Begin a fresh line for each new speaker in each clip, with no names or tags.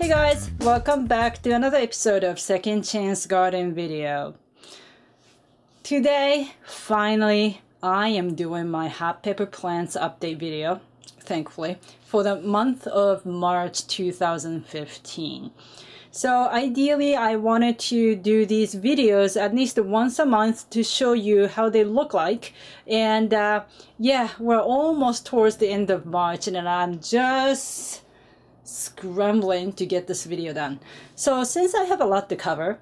Hey guys, welcome back to another episode of Second Chance Garden video. Today, finally, I am doing my hot pepper plants update video, thankfully, for the month of March 2015. So ideally, I wanted to do these videos at least once a month to show you how they look like. And yeah, we're almost towards the end of March and I'm just scrambling to get this video done. So since I have a lot to cover,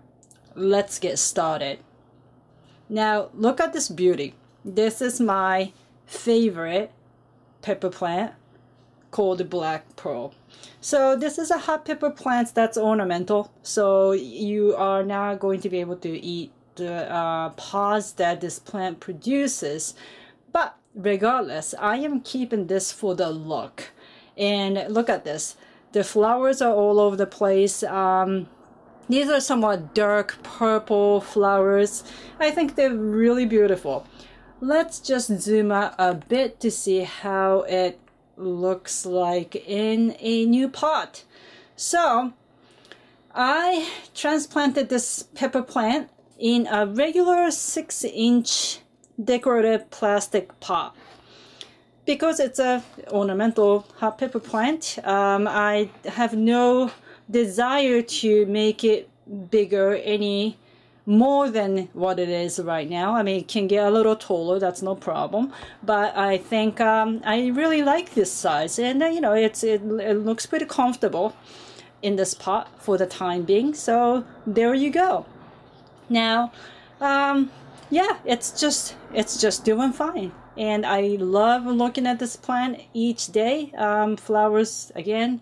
let's get started. Now look at this beauty. This is my favorite pepper plant called Black Pearl. So this is a hot pepper plant that's ornamental, so you are not going to be able to eat the pods that this plant produces, but regardless, I am keeping this for the look. And look at this, the flowers are all over the place. These are somewhat dark purple flowers. I think they're really beautiful. Let's just zoom out a bit to see how it looks like in a new pot. So I transplanted this pepper plant in a regular 6-inch decorative plastic pot. Because it's a ornamental hot pepper plant, I have no desire to make it bigger any more than what it is right now. I mean, it can get a little taller, that's no problem, but I think I really like this size, and you know, it looks pretty comfortable in this pot for the time being. So there you go. Now yeah, it's just doing fine, and I love looking at this plant each day. Flowers again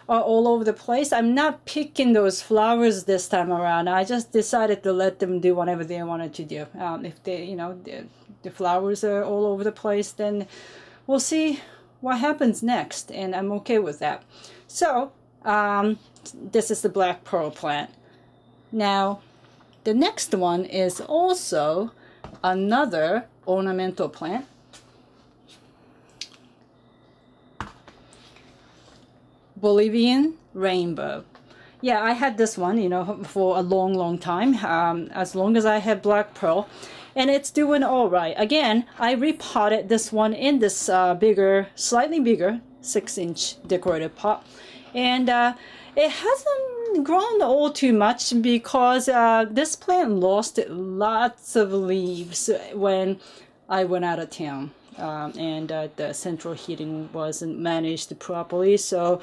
are all over the place. I'm not picking those flowers this time around. I just decided to let them do whatever they wanted to do. If they, you know, the flowers are all over the place, then we'll see what happens next, and I'm okay with that. So this is the Black Pearl plant. Now the next one is also another ornamental plant. Bolivian Rainbow. Yeah, I had this one, you know, for a long time, as long as I had Black Pearl, and it's doing all right. Again, I repotted this one in this bigger, slightly bigger 6-inch decorative pot, and it hasn't grown all too much because this plant lost lots of leaves when I went out of town. And the central heating wasn't managed properly, so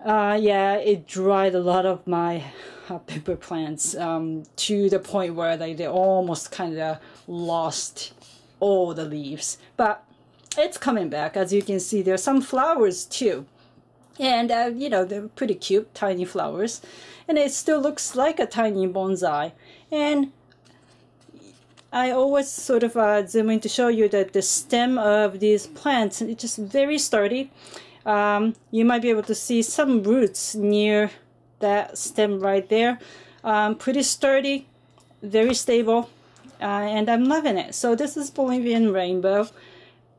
yeah, it dried a lot of my hot pepper plants to the point where they almost kind of lost all the leaves. But it's coming back. As you can see, there's some flowers too, and you know, they're pretty cute, tiny flowers, and it still looks like a tiny bonsai. And I always sort of zoom in to show you that the stem of these plants, it's just very sturdy. You might be able to see some roots near that stem right there. Pretty sturdy, very stable, and I'm loving it. So this is Bolivian Rainbow.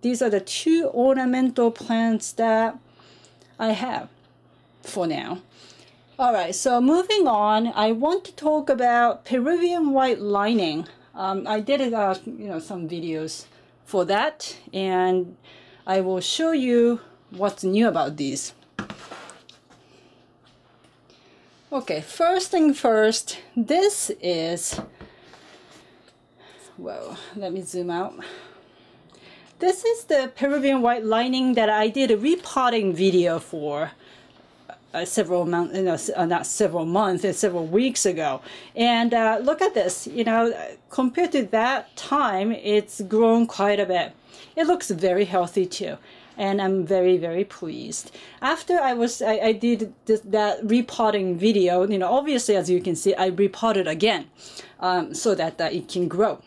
These are the two ornamental plants that I have for now. Alright, so moving on, I want to talk about Peruvian white lining. I did you know, some videos for that, and I will show you what's new about these. Okay, first thing first, this is, well, let me zoom out. This is the Peruvian white lining that I did a repotting video for several months, you know, not several months, several weeks ago. And look at this, you know, compared to that time, it's grown quite a bit. It looks very healthy too, and I'm very pleased. After I did that repotting video, you know, obviously, as you can see, I repotted again so that it can grow,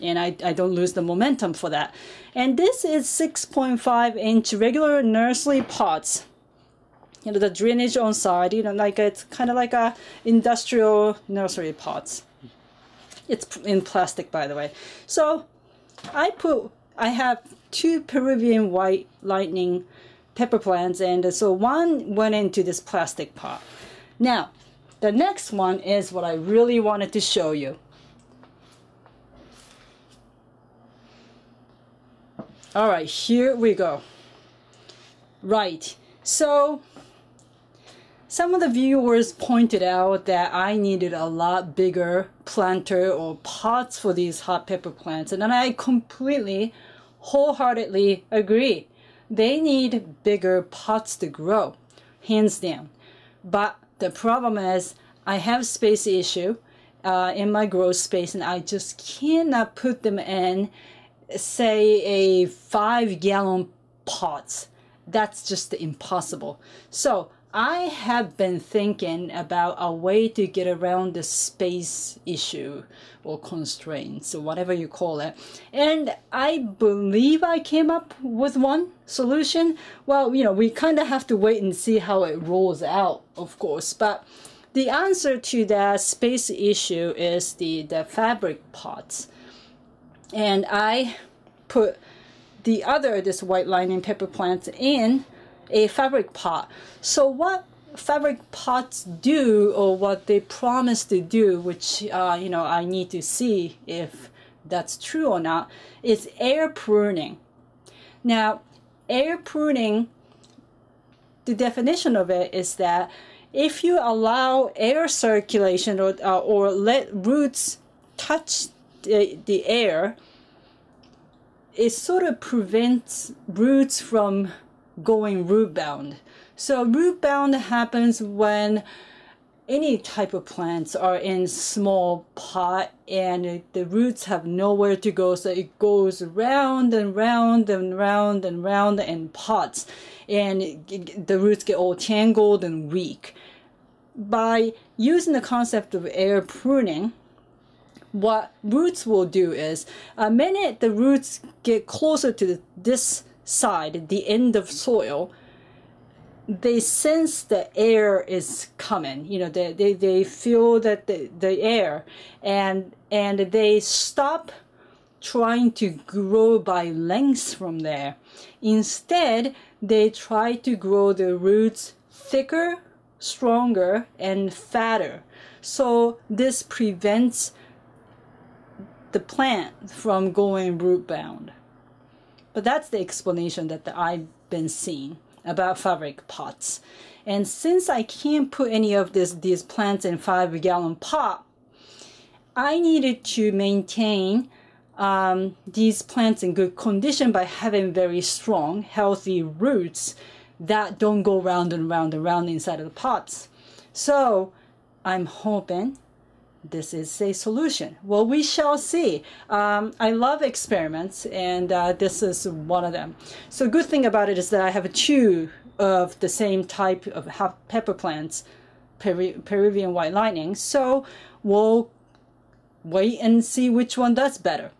and I don't lose the momentum for that. And this is 6.5-inch regular nursery pots. You know, the drainage on side, you know, like it's kind of like a industrial nursery pots. It's in plastic, by the way. So I have two Peruvian white lightning pepper plants, and so one went into this plastic pot. Now, the next one is what I really wanted to show you. All right, here we go. Right, so some of the viewers pointed out that I needed a lot bigger planter or pots for these hot pepper plants, and then I completely, wholeheartedly agree. They need bigger pots to grow, hands down. But the problem is I have space issue in my grow space, and I just cannot put them in, say, a 5-gallon pots. That's just impossible. So I have been thinking about a way to get around the space issue or constraints or whatever you call it. And I believe I came up with one solution. Well, you know, we kind of have to wait and see how it rolls out, of course. But the answer to that space issue is the fabric pots. And I put this white lightning pepper plants in a fabric pot. So what fabric pots do, or what they promise to do, which you know, I need to see if that's true or not, is air pruning. Now, air pruning, the definition of it is that if you allow air circulation or let roots touch the air, it sort of prevents roots from going root bound. So root bound happens when any type of plants are in small pot and the roots have nowhere to go, so it goes round and round and round and round in pots, and the roots get all tangled and weak. By using the concept of air pruning, what roots will do is, a minute the roots get closer to this side, the end of soil, they sense the air is coming. You know, they feel that the air, and they stop trying to grow by lengths from there. Instead, they try to grow the roots thicker, stronger, and fatter. So this prevents the plant from going root bound. But that's the explanation that I've been seeing about fabric pots. And since I can't put any of these plants in 5-gallon pot, I needed to maintain these plants in good condition by having very strong, healthy roots that don't go round and round and round inside of the pots. So I'm hoping this is a solution. Well, we shall see. I love experiments, and this is one of them. So good thing about it is that I have 2 of the same type of hot pepper plants, Peruvian white lightning. So we'll wait and see which one does better.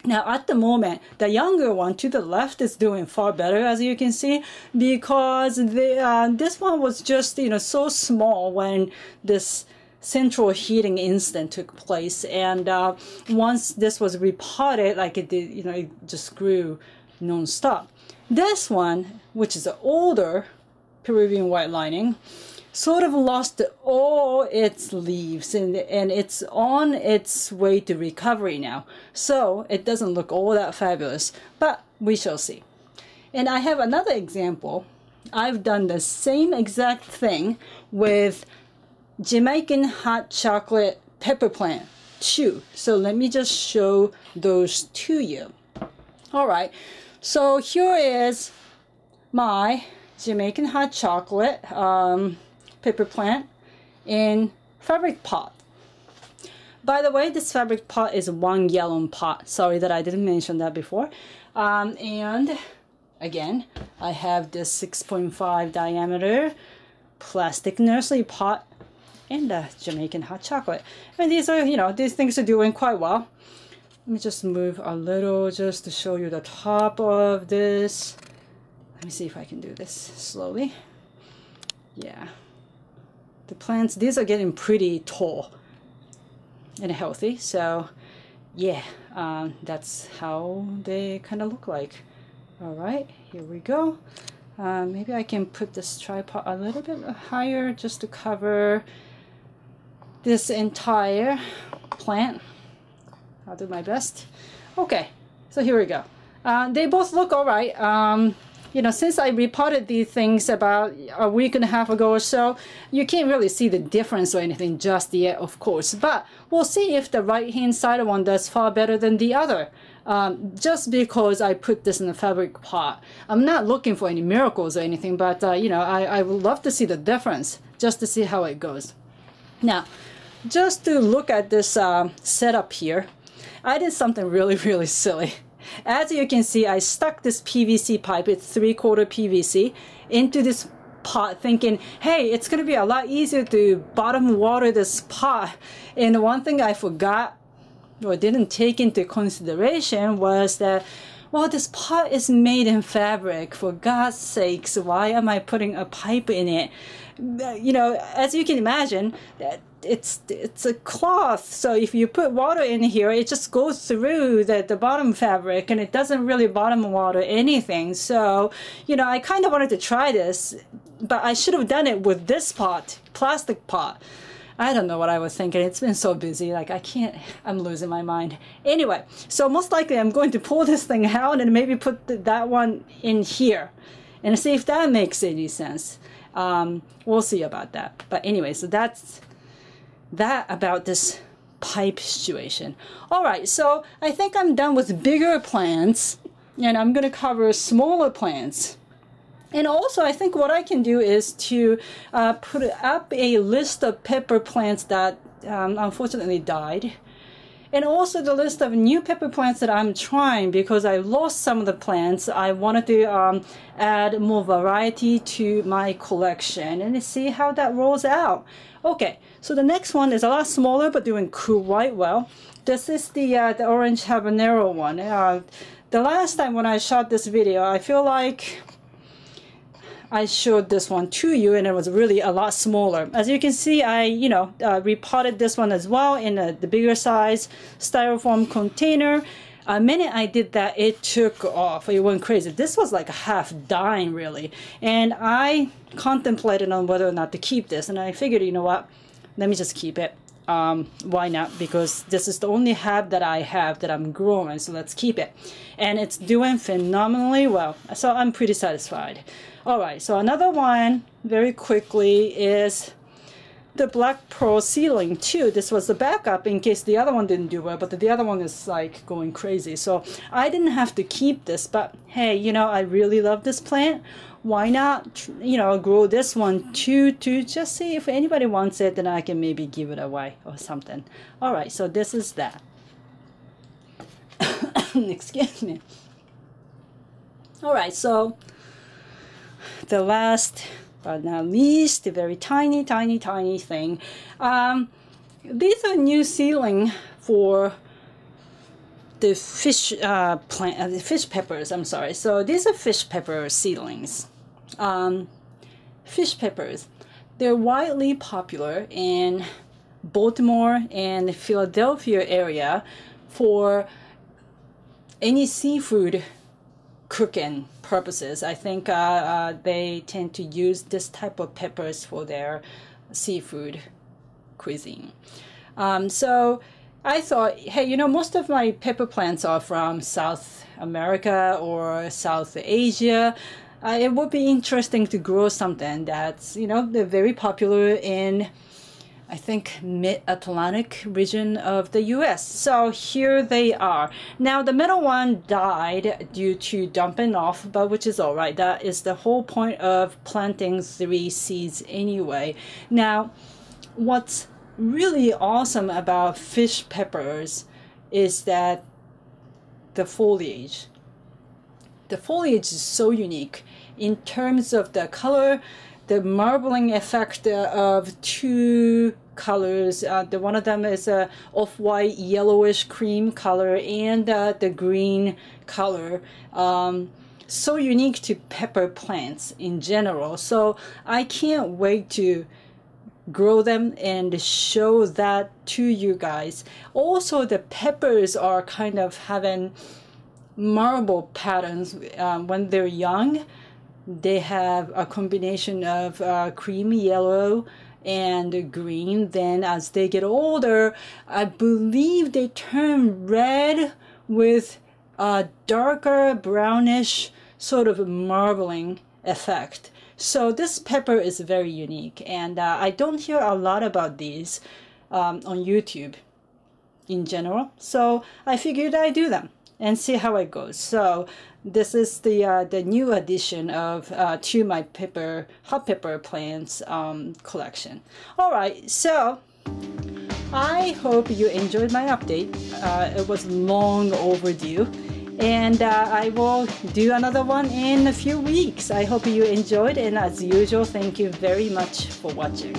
Now, at the moment, the younger one to the left is doing far better, as you can see, because this one was just, you know, so small when this central heating incident took place, and once this was repotted, like it did, you know, it just grew non-stop. This one, which is an older Peruvian white lightning, sort of lost all its leaves, and it's on its way to recovery now. So it doesn't look all that fabulous, but we shall see. And I have another example. I've done the same exact thing with Jamaican Hot Chocolate pepper plant too. So let me just show those to you. All right, so here is my Jamaican Hot Chocolate pepper plant in fabric pot. By the way, this fabric pot is a 1-gallon pot. Sorry that I didn't mention that before. And again, I have this 6.5 diameter plastic nursery pot and the Jamaican Hot Chocolate. And these are, you know, these things are doing quite well. Let me just move a little just to show you the top of this. Let me see if I can do this slowly. Yeah. The plants, these are getting pretty tall and healthy. So yeah, that's how they kind of look like. All right, here we go. Maybe I can put this tripod a little bit higher just to cover this entire plant. I'll do my best. Okay, so here we go. They both look all right. You know, since I repotted these things about a week and a half ago or so, you can't really see the difference or anything just yet, of course. But we'll see if the right-hand side one does far better than the other. Just because I put this in a fabric pot. I'm not looking for any miracles or anything, but you know, I would love to see the difference, just to see how it goes. Now, just to look at this setup here, I did something really silly. As you can see, I stuck this PVC pipe, it's 3/4 PVC, into this pot thinking, hey, it's going to be a lot easier to bottom water this pot. And one thing I forgot or didn't take into consideration was that, well, this pot is made in fabric. For God's sakes, why am I putting a pipe in it? You know, as you can imagine, it's a cloth, so if you put water in here, it just goes through the bottom fabric and it doesn't really bottom water anything. So, you know, I kind of wanted to try this, but I should have done it with this pot, plastic pot. I don't know what I was thinking. It's been so busy, like I'm losing my mind. Anyway, so most likely I'm going to pull this thing out and maybe put that one in here and see if that makes any sense. We'll see about that. But anyway, so that's that about this pipe situation. All right, so I think I'm done with bigger plants and I'm going to cover smaller plants. And also, I think what I can do is to put up a list of pepper plants that unfortunately died. And also the list of new pepper plants that I'm trying, because I lost some of the plants. I wanted to add more variety to my collection and see how that rolls out. Okay, so the next one is a lot smaller but doing quite well. This is the orange habanero one. The last time when I shot this video, I feel like I showed this one to you and it was really a lot smaller. As you can see, I repotted this one as well in the bigger size styrofoam container. The minute I did that, it took off. It went crazy. This was like half dying really, and I contemplated on whether or not to keep this, and I figured, you know what, let me just keep it. Why not? Because this is the only herb that I have that I'm growing, so let's keep it. And it's doing phenomenally well, so I'm pretty satisfied. Alright, so another one very quickly is the black pearl seedling too. This was the backup in case the other one didn't do well, but the other one is like going crazy. So I didn't have to keep this, but hey, you know, I really love this plant. Why not, you know, grow this one too, to just see if anybody wants it, then I can maybe give it away or something. Alright, so this is that. Excuse me. Alright, so the last but not least, the very tiny thing. These are new seedling for the fish plant, fish peppers. I'm sorry. So these are fish pepper seedlings. Fish peppers. They're widely popular in Baltimore and Philadelphia area for any seafood cooking purposes. I think they tend to use this type of peppers for their seafood cuisine. So I thought, hey, you know, most of my pepper plants are from South America or South Asia. It would be interesting to grow something that's, you know, they're very popular in, I think, mid-Atlantic region of the US. So here they are. Now the middle one died due to dumping off, but which is all right. That is the whole point of planting 3 seeds anyway. Now, what's really awesome about fish peppers is that the foliage. The foliage is so unique in terms of the color, the marbling effect of 2 colors. The one of them is a off-white yellowish cream color, and the green color. So unique to pepper plants in general. So I can't wait to grow them and show that to you guys. Also, the peppers are kind of having marble patterns when they're young. they have a combination of creamy yellow and green. Then as they get older, I believe they turn red with a darker brownish sort of marbling effect. So this pepper is very unique, and I don't hear a lot about these on YouTube in general. So I figured I'd do them and see how it goes. So this is the new addition of to my hot pepper plants collection. All right, so I hope you enjoyed my update. It was long overdue, and I will do another one in a few weeks. I hope you enjoyed, and as usual, thank you very much for watching.